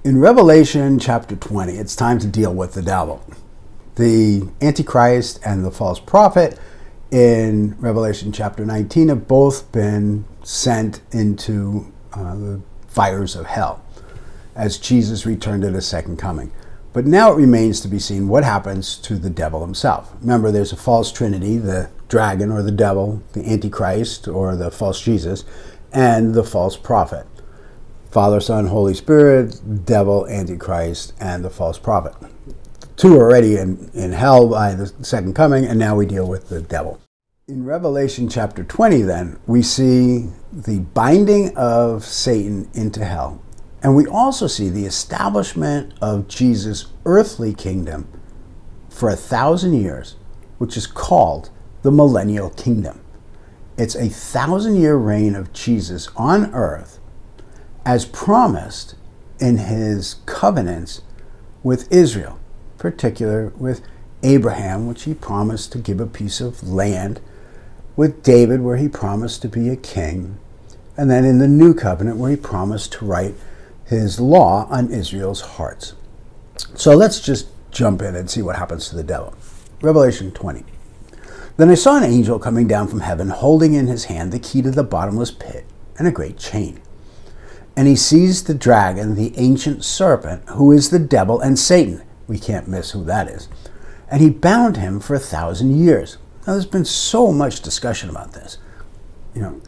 In Revelation chapter 20, it's time to deal with the devil. The Antichrist and the false prophet in Revelation chapter 19 have both been sent into the fires of hell as Jesus returned at his second coming. But now it remains to be seen what happens to the devil himself. Remember, there's a false trinity, the dragon or the devil, the Antichrist or the false Jesus, and the false prophet. Father, Son, Holy Spirit, devil, Antichrist, and the false prophet. Two are already in hell by the second coming, and now we deal with the devil. In Revelation chapter 20, then, we see the binding of Satan into hell. And we also see the establishment of Jesus' earthly kingdom for 1,000 years, which is called the Millennial Kingdom. It's a 1,000-year reign of Jesus on earth as promised in his covenants with Israel, in particular with Abraham, which he promised to give a piece of land, with David, where he promised to be a king, and then in the new covenant, where he promised to write his law on Israel's hearts. So let's just jump in and see what happens to the devil. Revelation 20. Then I saw an angel coming down from heaven, holding in his hand the key to the bottomless pit and a great chain. And he seized the dragon, the ancient serpent, who is the devil and Satan. We can't miss who that is. And he bound him for 1,000 years. Now, there's been so much discussion about this.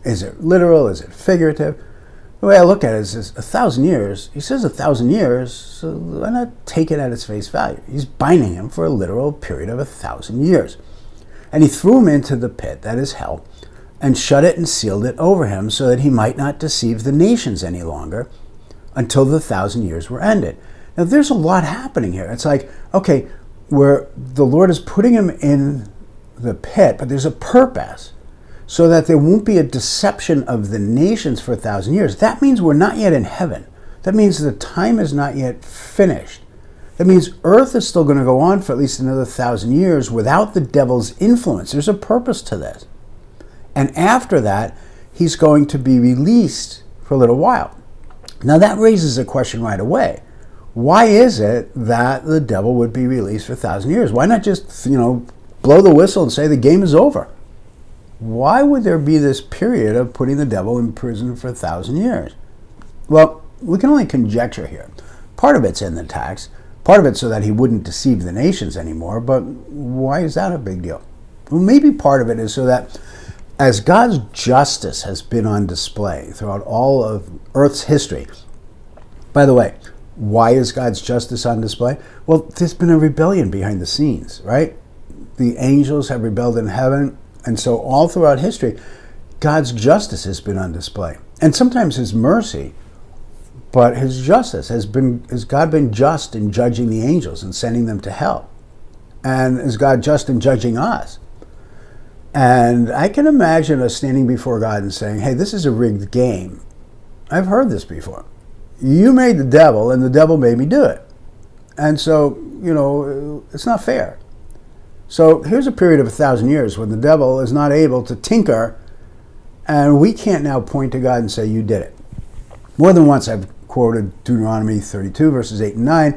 Is it literal? Is it figurative? The way I look at it is 1,000 years. He says 1,000 years, so why not take it at its face value? He's binding him for a literal period of 1,000 years. And he threw him into the pit, that is hell, and shut it and sealed it over him so that he might not deceive the nations any longer until the 1,000 years were ended. Now, there's a lot happening here. It's like, okay, where the Lord is putting him in the pit, but there's a purpose, so that there won't be a deception of the nations for 1,000 years. That means we're not yet in heaven. That means the time is not yet finished. That means earth is still going to go on for at least another 1,000 years without the devil's influence. There's a purpose to this. And after that, he's going to be released for a little while. Now that raises a question right away. Why is it that the devil would be released for 1,000 years? Why not just, blow the whistle and say the game is over? Why would there be this period of putting the devil in prison for 1,000 years? Well, we can only conjecture here. Part of it's in the text, part of it's so that he wouldn't deceive the nations anymore, but why is that a big deal? Well, maybe part of it is so that as God's justice has been on display throughout all of Earth's history. By the way, why is God's justice on display? Well, there's been a rebellion behind the scenes, right? The angels have rebelled in heaven. And so all throughout history, God's justice has been on display. And sometimes his mercy, but his justice has God been just in judging the angels and sending them to hell? And is God just in judging us? And I can imagine us standing before God and saying, hey, this is a rigged game. I've heard this before. You made the devil, and the devil made me do it. And so, it's not fair. So here's a period of 1,000 years when the devil is not able to tinker, and we can't now point to God and say, you did it. More than once I've quoted Deuteronomy 32, verses 8 and 9,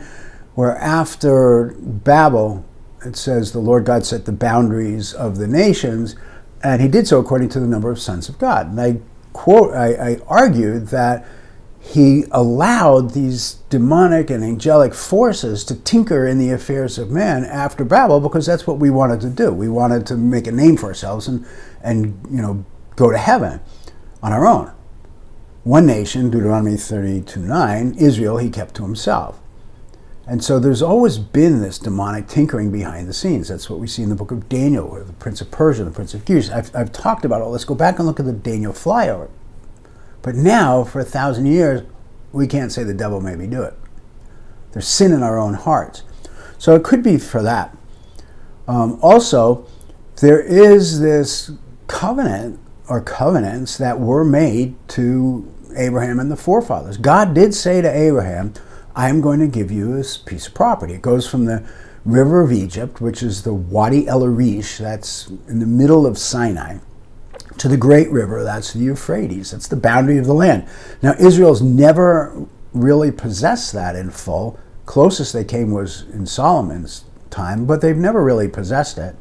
where after Babel, it says the Lord God set the boundaries of the nations, and he did so according to the number of sons of God. And I argued that he allowed these demonic and angelic forces to tinker in the affairs of man after Babel because that's what we wanted to do. We wanted to make a name for ourselves and go to heaven on our own. One nation, Deuteronomy 32:9, Israel, he kept to himself. And so there's always been this demonic tinkering behind the scenes. That's what we see in the book of Daniel, where the prince of Persia, the prince of Greece. I've talked about it. Let's go back and look at the Daniel flyover. But now, for 1,000 years, we can't say the devil made me do it. There's sin in our own hearts. So it could be for that. Also, there is this covenant or covenants that were made to Abraham and the forefathers. God did say to Abraham, I am going to give you this piece of property. It goes from the river of Egypt, which is the Wadi El Arish, that's in the middle of Sinai, to the great river, that's the Euphrates. That's the boundary of the land. Now, Israel's never really possessed that in full. Closest they came was in Solomon's time, but they've never really possessed it.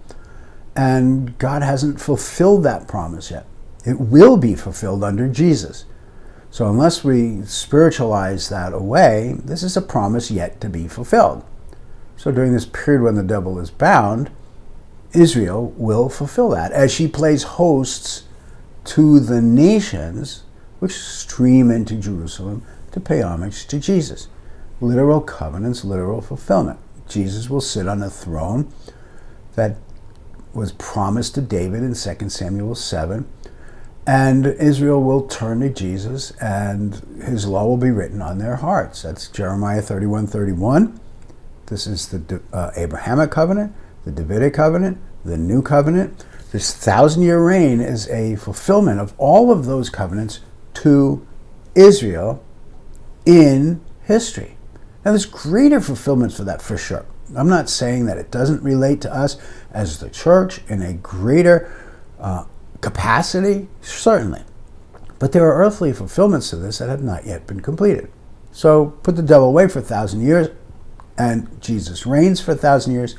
And God hasn't fulfilled that promise yet. It will be fulfilled under Jesus. So unless we spiritualize that away, this is a promise yet to be fulfilled. So during this period when the devil is bound, Israel will fulfill that as she plays hosts to the nations which stream into Jerusalem to pay homage to Jesus. Literal covenants, literal fulfillment. Jesus will sit on a throne that was promised to David in 2 Samuel 7. And Israel will turn to Jesus, and his law will be written on their hearts. That's Jeremiah 31:31. This is the Abrahamic covenant, the Davidic covenant, the new covenant. This 1,000-year reign is a fulfillment of all of those covenants to Israel in history. Now, there's greater fulfillment for that, for sure. I'm not saying that it doesn't relate to us as the church in a greater capacity, certainly. But there are earthly fulfillments to this that have not yet been completed. So put the devil away for 1,000 years, and Jesus reigns for 1,000 years.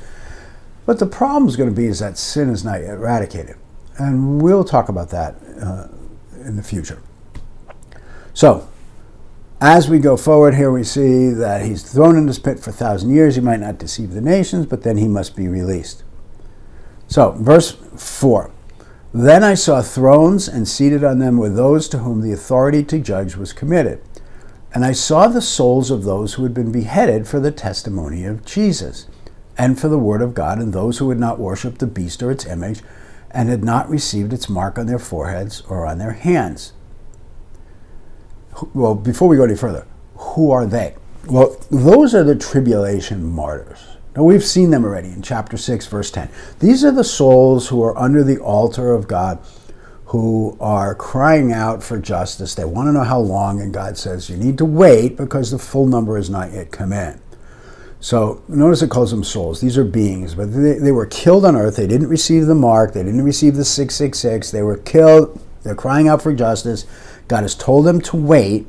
But the problem is going to be is that sin is not yet eradicated. And we'll talk about that in the future. So, as we go forward here, we see that he's thrown in this pit for 1,000 years. He might not deceive the nations, but then he must be released. So, verse 4. Then I saw thrones, and seated on them were those to whom the authority to judge was committed. And I saw the souls of those who had been beheaded for the testimony of Jesus, and for the word of God, and those who had not worshipped the beast or its image, and had not received its mark on their foreheads or on their hands. Well, before we go any further, who are they? Well, those are the Tribulation Martyrs. Now, we've seen them already in chapter 6, verse 10. These are the souls who are under the altar of God, who are crying out for justice. They want to know how long, and God says, you need to wait because the full number has not yet come in. So notice it calls them souls. These are beings, but they were killed on earth. They didn't receive the mark. They didn't receive the 666. They were killed. They're crying out for justice. God has told them to wait.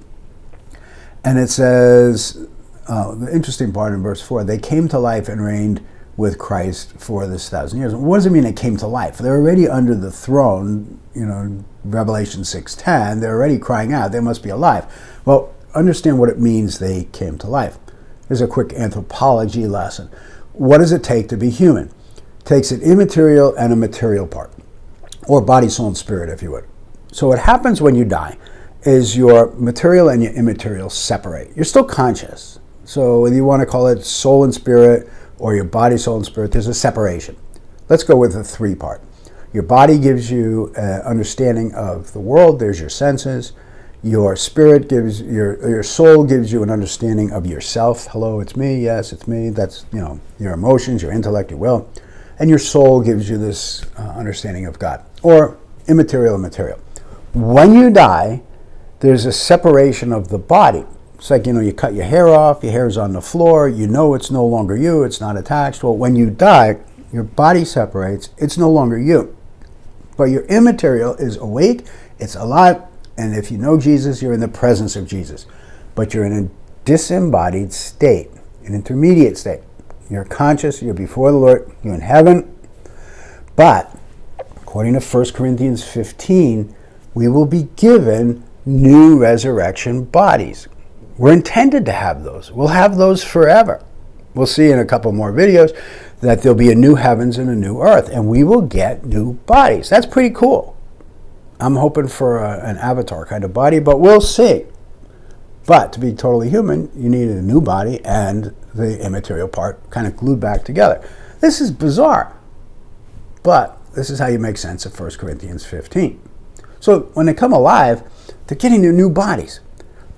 And it says, the interesting part in verse 4, they came to life and reigned with Christ for this 1,000 years. What does it mean they came to life? They're already under the throne, Revelation 6:10. They're already crying out. They must be alive. Well, understand what it means they came to life. Here's a quick anthropology lesson. What does it take to be human? It takes an immaterial and a material part, or body, soul, and spirit, if you would. So what happens when you die is your material and your immaterial separate. You're still conscious. So whether you want to call it soul and spirit or your body, soul, and spirit, there's a separation. Let's go with the three-part. Your body gives you an understanding of the world. There's your senses. Your spirit gives, your soul gives you an understanding of yourself. Hello, it's me. Yes, it's me. That's, your emotions, your intellect, your will. And your soul gives you this understanding of God, or immaterial and material. When you die, there's a separation of the body. It's like, you cut your hair off, your hair's on the floor, it's no longer you, it's not attached. Well, when you die, your body separates, it's no longer you. But your immaterial is awake, it's alive, and if you know Jesus, you're in the presence of Jesus. But you're in a disembodied state, an intermediate state. You're conscious, you're before the Lord, you're in heaven. But, according to 1 Corinthians 15, we will be given new resurrection bodies. We're intended to have those. We'll have those forever. We'll see in a couple more videos that there'll be a new heavens and a new earth, and we will get new bodies. That's pretty cool. I'm hoping for an avatar kind of body, but we'll see. But to be totally human, you need a new body and the immaterial part kind of glued back together. This is bizarre, but this is how you make sense of 1 Corinthians 15. So when they come alive, they're getting their new bodies.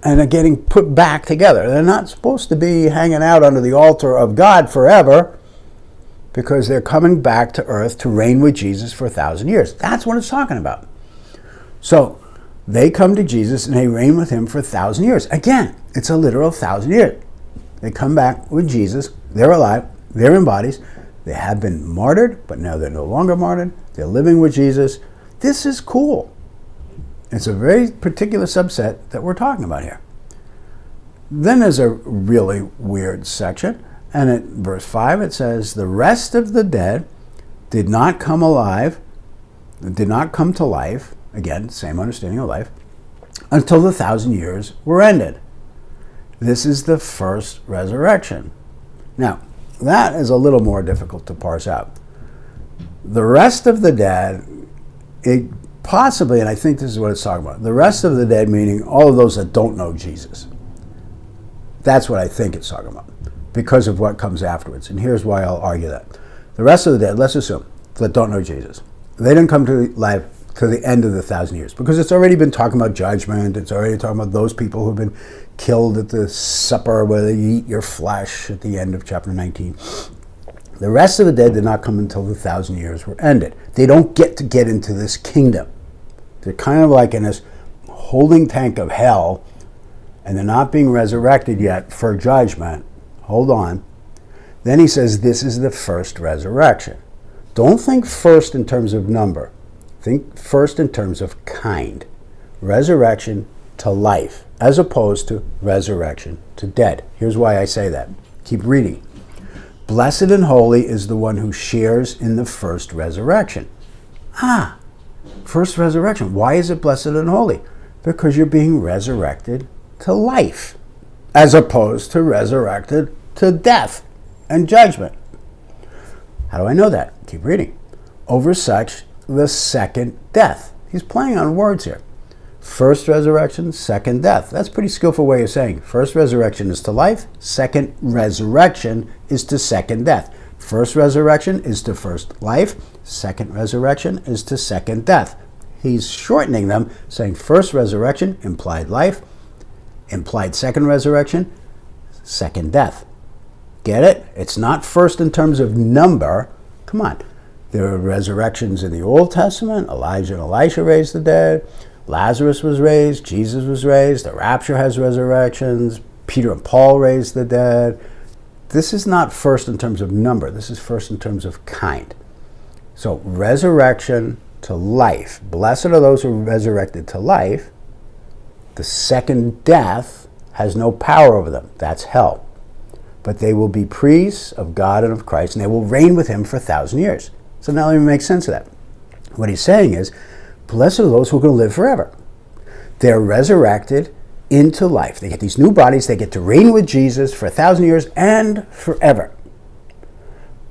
And are getting put back together. They're not supposed to be hanging out under the altar of God forever, because they're coming back to earth to reign with Jesus for 1,000 years. That's what it's talking about. So they come to Jesus and they reign with him for 1,000 years. Again, it's a literal 1,000 years. They come back with Jesus. They're alive. They're in bodies. They have been martyred, but now they're no longer martyred. They're living with Jesus. This is cool. It's a very particular subset that we're talking about here. Then there's a really weird section, and at verse 5 it says, the rest of the dead did not come to life, again, same understanding of life, until the 1,000 years were ended. This is the first resurrection. Now, that is a little more difficult to parse out. The rest of the dead, it possibly, and I think this is what it's talking about, the rest of the dead meaning all of those that don't know Jesus. That's what I think it's talking about, because of what comes afterwards. And here's why I'll argue that. The rest of the dead, let's assume, that don't know Jesus, they didn't come to life to the end of the 1,000 years, because it's already been talking about judgment. It's already talking about those people who've been killed at the supper where they eat your flesh at the end of chapter 19. The rest of the dead did not come until the 1,000 years were ended. They don't get to get into this kingdom. They're kind of like in this holding tank of hell, and they're not being resurrected yet for judgment. Hold on. Then he says this is the first resurrection. Don't think first in terms of number. Think first in terms of kind. Resurrection to life, as opposed to resurrection to dead. Here's why I say that. Keep reading. Blessed and holy is the one who shares in the first resurrection. First resurrection. Why is it blessed and holy? Because you're being resurrected to life, as opposed to resurrected to death and judgment. How do I know that? Keep reading. Over such, the second death. He's playing on words here. First resurrection, second death. That's a pretty skillful way of saying first resurrection is to life, second resurrection is to second death. First resurrection is to first life, second resurrection is to second death. He's shortening them, saying first resurrection, implied life, implied second resurrection, second death. Get it? It's not first in terms of number. Come on. There are resurrections in the Old Testament. Elijah and Elisha raised the dead. Lazarus was raised. Jesus was raised. The rapture has resurrections. Peter and Paul raised the dead. This is not first in terms of number. This is first in terms of kind. So resurrection to life. Blessed are those who are resurrected to life. The second death has no power over them. That's hell. But they will be priests of God and of Christ, and they will reign with him for 1,000 years. So now let me make sense of that. What he's saying is, blessed are those who are going to live forever. They're resurrected into life. They get these new bodies. They get to reign with Jesus for 1,000 years and forever.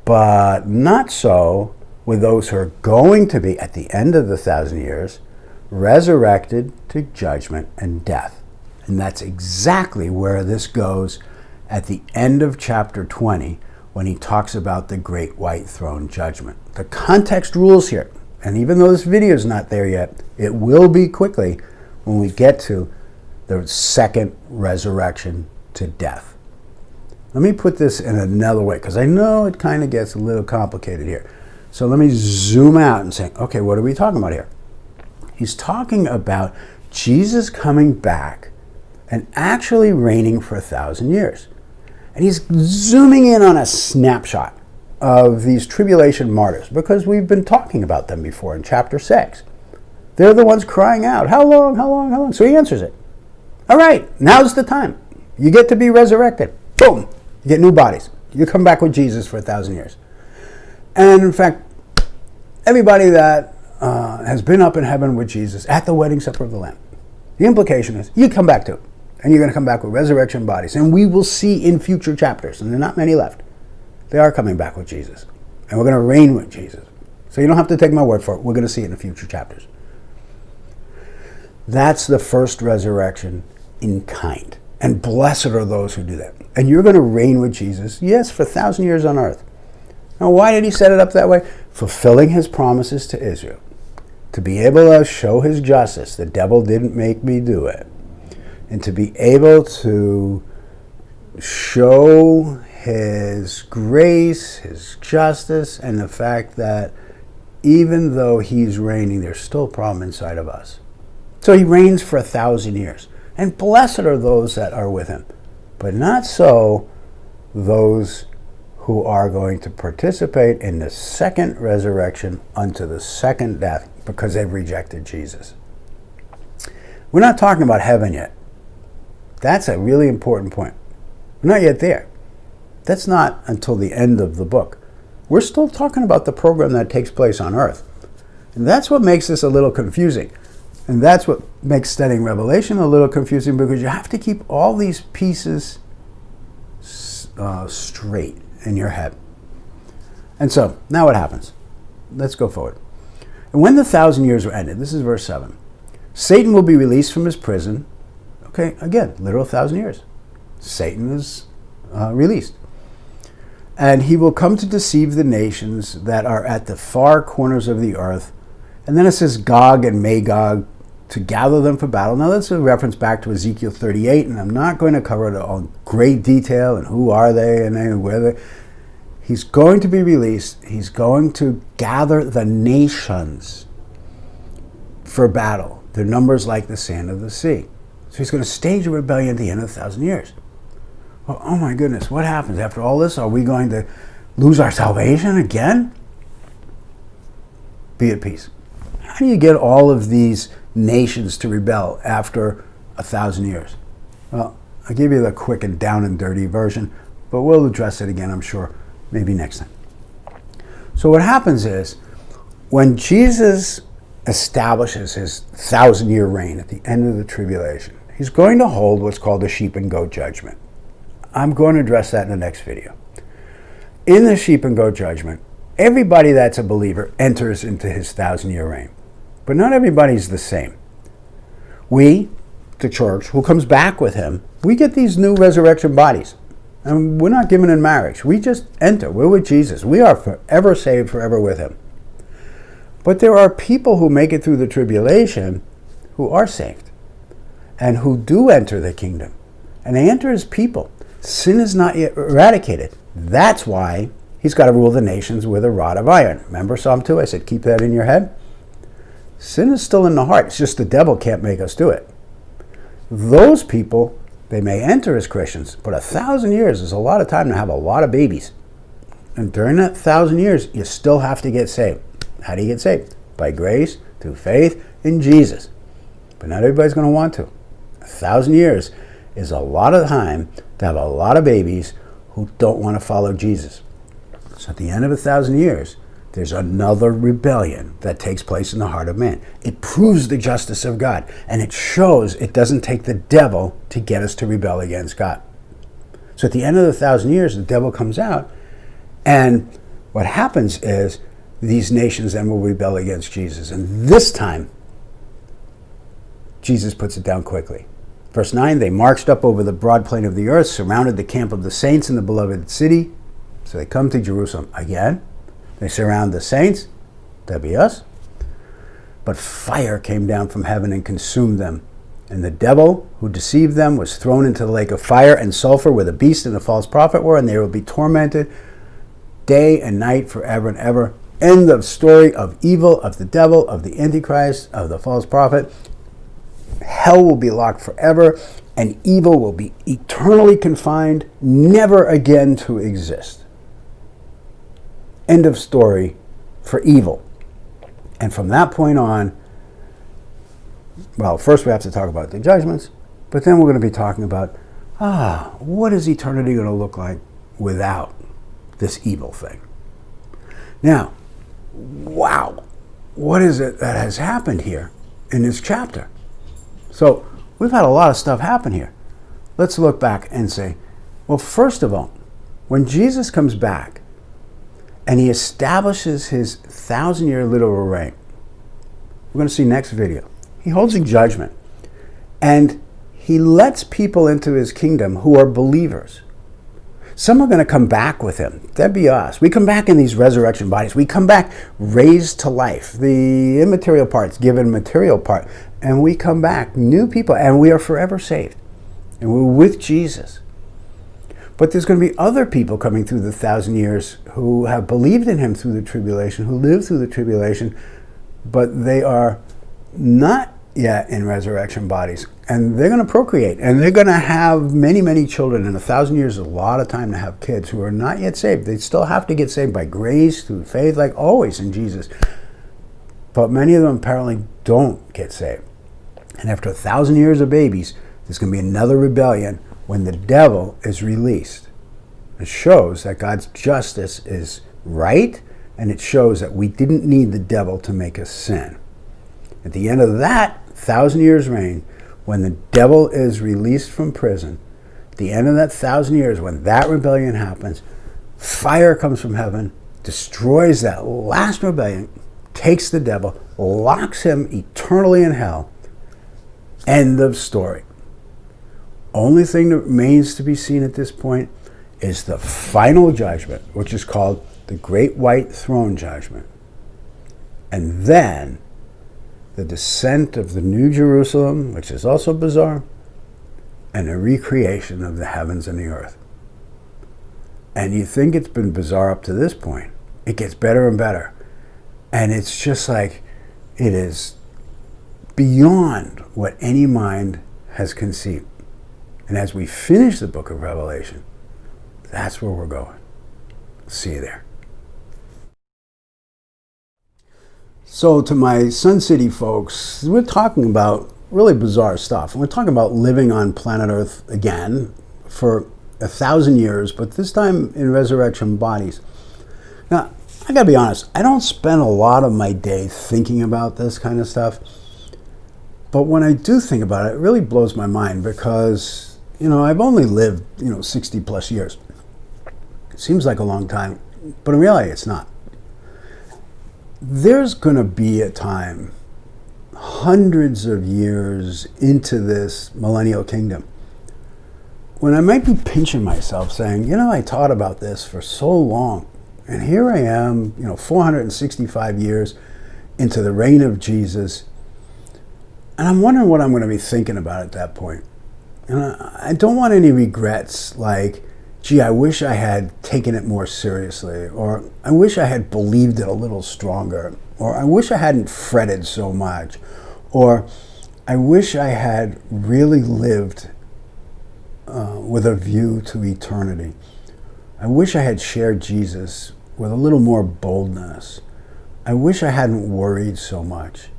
But not so with those who are going to be, at the end of the 1,000 years, resurrected to judgment and death. And that's exactly where this goes at the end of chapter 20, when he talks about the great white throne judgment. The context rules here. And even though this video is not there yet, it will be quickly when we get to the second resurrection to death. Let me put this in another way, because I know it kind of gets a little complicated here. So let me zoom out and say, okay, what are we talking about here? He's talking about Jesus coming back and actually reigning for 1,000 years. And he's zooming in on a snapshot of these tribulation martyrs, because we've been talking about them before in chapter 6. They're the ones crying out, how long, how long, how long? So he answers it. All right, now's the time. You get to be resurrected. Boom, you get new bodies. You come back with Jesus for 1,000 years. And in fact, everybody that has been up in heaven with Jesus at the wedding supper of the Lamb, the implication is you come back to it. And you're going to come back with resurrection bodies. And we will see in future chapters, and there are not many left, they are coming back with Jesus. And we're going to reign with Jesus. So you don't have to take my word for it. We're going to see it in the future chapters. That's the first resurrection in kind. And blessed are those who do that. And you're going to reign with Jesus, yes, for 1,000 years on earth. Now, why did he set it up that way? Fulfilling his promises to Israel. To be able to show his justice. The devil didn't make me do it. And to be able to show his grace, his justice, and the fact that even though he's reigning, there's still a problem inside of us. So he reigns for 1,000 years. And blessed are those that are with him. But not so those who are going to participate in the second resurrection unto the second death, because they've rejected Jesus. We're not talking about heaven yet. That's a really important point. We're not yet there. That's not until the end of the book. We're still talking about the program that takes place on earth. And that's what makes this a little confusing. And that's what makes studying Revelation a little confusing, because you have to keep all these pieces straight in your head. And so, now what happens? Let's go forward. And when the 1,000 years were ended, this is verse 7, Satan will be released from his prison. Okay, again, literal 1,000 years. Satan is released. And he will come to deceive the nations that are at the far corners of the earth. And then it says Gog and Magog, to gather them for battle. Now that's a reference back to Ezekiel 38, and I'm not going to cover it all in great detail and who are they and where they. He's going to be released. He's going to gather the nations for battle. Their numbers like the sand of the sea. So he's going to stage a rebellion at the end of 1,000 years. Well, oh my goodness, what happens after all this? Are we going to lose our salvation again? Be at peace. How do you get all of these nations to rebel after 1,000 years? Well, I'll give you the quick and down and dirty version, but we'll address it again, I'm sure, maybe next time. So what happens is, when Jesus establishes his 1,000-year reign at the end of the tribulation, he's going to hold what's called the sheep and goat judgment. I'm going to address that in the next video. In the sheep and goat judgment, everybody that's a believer enters into his 1,000-year reign. But not everybody's the same. We, the church, who comes back with him, we get these new resurrection bodies. And we're not given in marriage. We just enter. We're with Jesus. We are forever saved, forever with him. But there are people who make it through the tribulation who are saved and who do enter the kingdom. And they enter as people. Sin is not yet eradicated. That's why he's got to rule the nations with a rod of iron. Remember Psalm 2? I said, keep that in your head. Sin is still in the heart. It's just the devil can't make us do it. Those people, they may enter as Christians, but 1,000 years is a lot of time to have a lot of babies. And during that 1,000 years, you still have to get saved. How do you get saved? By grace, through faith in Jesus. But not everybody's going to want to. 1,000 years is a lot of time to have a lot of babies who don't want to follow Jesus. So at the end of 1,000 years, there's another rebellion that takes place in the heart of man. It proves the justice of God, and it shows it doesn't take the devil to get us to rebel against God. So at the end of the 1,000 years, the devil comes out, and what happens is these nations then will rebel against Jesus. And this time, Jesus puts it down quickly. Verse 9, they marched up over the broad plain of the earth, surrounded the camp of the saints in the beloved city. So they come to Jerusalem again. They surround the saints, that'd be us. But fire came down from heaven and consumed them. And the devil who deceived them was thrown into the lake of fire and sulfur where the beast and the false prophet were, and they will be tormented day and night forever and ever. End of story of evil, of the devil, of the Antichrist, of the false prophet. Hell will be locked forever, and evil will be eternally confined, never again to exist. End of story for evil. And from that point on, well, first we have to talk about the judgments, but then we're going to be talking about, what is eternity going to look like without this evil thing? Now, wow, what is it that has happened here in this chapter? So we've had a lot of stuff happen here. Let's look back and say, well, first of all, when Jesus comes back and he establishes his 1,000-year literal reign, we're going to see next video. He holds a judgment, and he lets people into his kingdom who are believers. Some are going to come back with him. That'd be us. We come back in these resurrection bodies. We come back raised to life. The immaterial part's given material part. And we come back new people, and we are forever saved. And we're with Jesus. But there's going to be other people coming through the 1,000 years who have believed in him through the tribulation, who lived through the tribulation, but they are not yet in resurrection bodies. And they're going to procreate, and they're going to have many, many children. And 1,000 years is a lot of time to have kids who are not yet saved. They still have to get saved by grace, through faith, like always in Jesus. But many of them apparently don't get saved. And after 1,000 years of babies, There's going to be another rebellion when the devil is released. It shows that God's justice is right, and it shows that we didn't need the devil to make us sin. At the end of that 1,000 years reign, when the devil is released from prison, at the end of that 1,000 years, when that rebellion happens, fire comes from heaven, destroys that last rebellion, takes the devil, locks him eternally in hell. End of story. Only thing that remains to be seen at this point is the final judgment, which is called the Great White Throne Judgment. And then the descent of the New Jerusalem, which is also bizarre, and a recreation of the heavens and the earth. And you think it's been bizarre up to this point. It gets better and better. And it's just like, it is beyond what any mind has conceived. And as we finish the book of Revelation, that's where we're going. See you there. So to my Sun City folks, we're talking about really bizarre stuff. And we're talking about living on planet Earth again for 1,000 years, but this time in resurrection bodies. Now, I gotta be honest, I don't spend a lot of my day thinking about this kind of stuff. But when I do think about it, it really blows my mind because, I've only lived, 60 plus years. It seems like a long time, but in reality, it's not. There's going to be a time, hundreds of years into this Millennial Kingdom, when I might be pinching myself saying, I taught about this for so long, and here I am, 465 years into the reign of Jesus, and I'm wondering what I'm going to be thinking about at that point. And I don't want any regrets like, gee, I wish I had taken it more seriously, or I wish I had believed it a little stronger, or I wish I hadn't fretted so much, or I wish I had really lived with a view to eternity. I wish I had shared Jesus with a little more boldness. I wish I hadn't worried so much.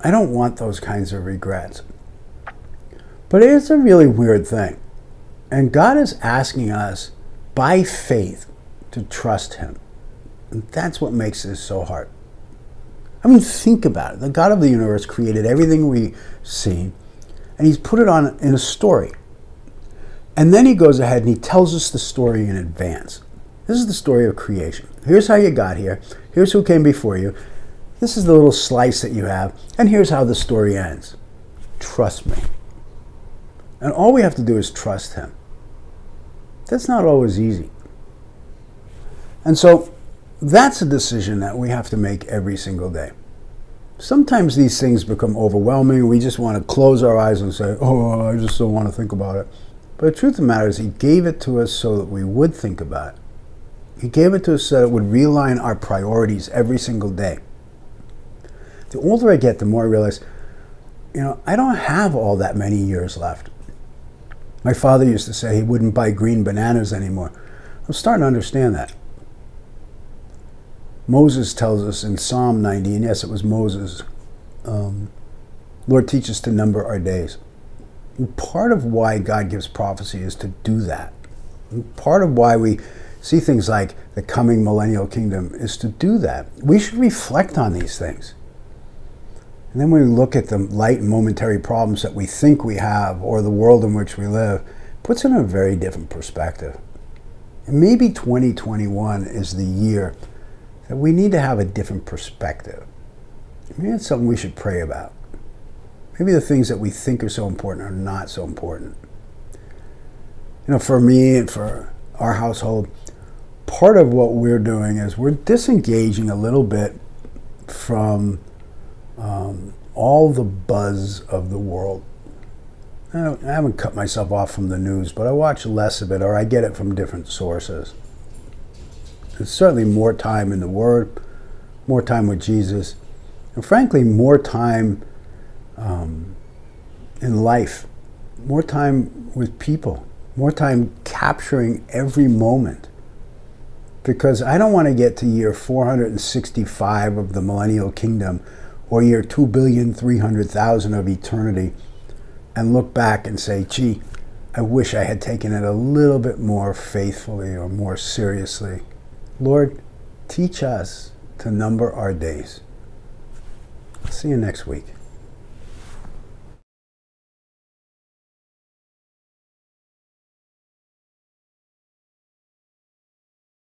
I don't want those kinds of regrets. But it's a really weird thing. And God is asking us, by faith, to trust Him. And that's what makes this so hard. I mean, think about it. The God of the universe created everything we see, and He's put it on in a story. And then He goes ahead and He tells us the story in advance. This is the story of creation. Here's how you got here. Here's who came before you. This is the little slice that you have. And here's how the story ends. Trust me. And all we have to do is trust Him. That's not always easy. And so that's a decision that we have to make every single day. Sometimes these things become overwhelming. We just want to close our eyes and say, oh, I just don't want to think about it. But the truth of the matter is He gave it to us so that we would think about it. He gave it to us so that it would realign our priorities every single day. The older I get, the more I realize, I don't have all that many years left. My father used to say he wouldn't buy green bananas anymore. I'm starting to understand that. Moses tells us in Psalm 90, and yes, it was Moses, Lord, teach us to number our days. And part of why God gives prophecy is to do that. And part of why we see things like the coming Millennial Kingdom is to do that. We should reflect on these things. And then when we look at the light and momentary problems that we think we have, or the world in which we live, it puts it in a very different perspective. And maybe 2021 is the year that we need to have a different perspective. Maybe it's something we should pray about. Maybe the things that we think are so important are not so important. For me and for our household, part of what we're doing is we're disengaging a little bit from all the buzz of the world. I haven't cut myself off from the news, but I watch less of it, or I get it from different sources. There's certainly more time in the Word, more time with Jesus, and frankly, more time in life, more time with people, more time capturing every moment. Because I don't want to get to year 465 of the Millennial Kingdom, or year 2,300,000 of eternity, and look back and say, gee, I wish I had taken it a little bit more faithfully or more seriously. Lord, teach us to number our days. See you next week.